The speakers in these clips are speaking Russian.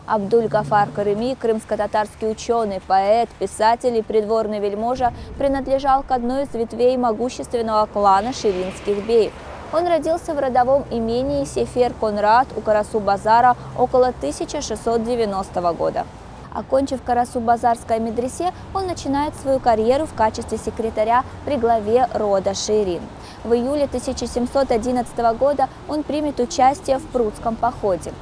Абдуль-Гафар Карыми, крымско-татарский ученый, поэт, писатель и придворный вельможа, принадлежал к одной из ветвей могущественного клана ширинских беев. Он родился в родовом имении Сефер-Конрад у Карасу-Базара около 1690 года. Окончив Карасу-Базарское медресе, он начинает свою карьеру в качестве секретаря при главе рода Ширин. В июле 1711 года он примет участие в Прудском походе.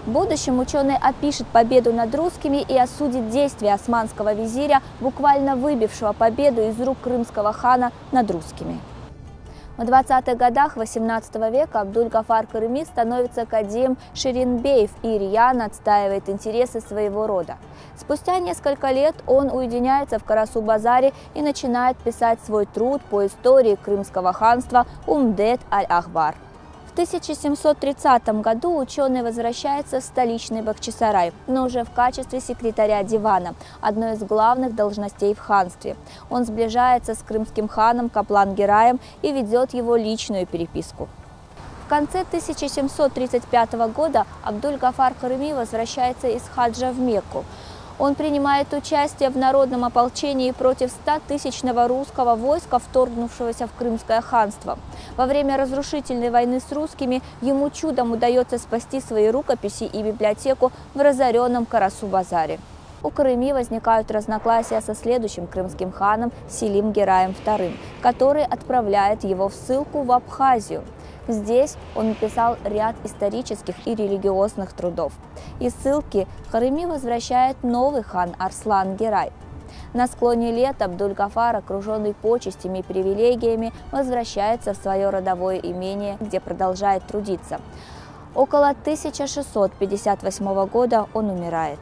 В будущем ученый опишет победу над русскими и осудит действия османского визиря, буквально выбившего победу из рук крымского хана над русскими. В 20-х годах XVIII века Абдуль-Гафар Карыми становится кадием Ширинбеев и рьяно отстаивает интересы своего рода. Спустя несколько лет он уединяется в Карасу-Базаре и начинает писать свой труд по истории крымского ханства Умдет аль-Ахбар. В 1730 году ученый возвращается в столичный Бахчисарай, но уже в качестве секретаря дивана, одной из главных должностей в ханстве. Он сближается с крымским ханом Каплан-Гираем и ведет его личную переписку. В конце 1735 года Абдуль-Гафар Карыми возвращается из хаджа в Мекку. Он принимает участие в народном ополчении против 100-тысячного русского войска, вторгнувшегося в Крымское ханство. Во время разрушительной войны с русскими ему чудом удается спасти свои рукописи и библиотеку в разоренном Карасу-Базаре. У Карыми возникают разногласия со следующим крымским ханом Селим-Гираем II, который отправляет его в ссылку в Абхазию. Здесь он написал ряд исторических и религиозных трудов. Из ссылки Карыми возвращает новый хан Арслан-Гирай. На склоне лет Абдуль-Гафар, окруженный почестями и привилегиями, возвращается в свое родовое имение, где продолжает трудиться. Около 1658 года он умирает.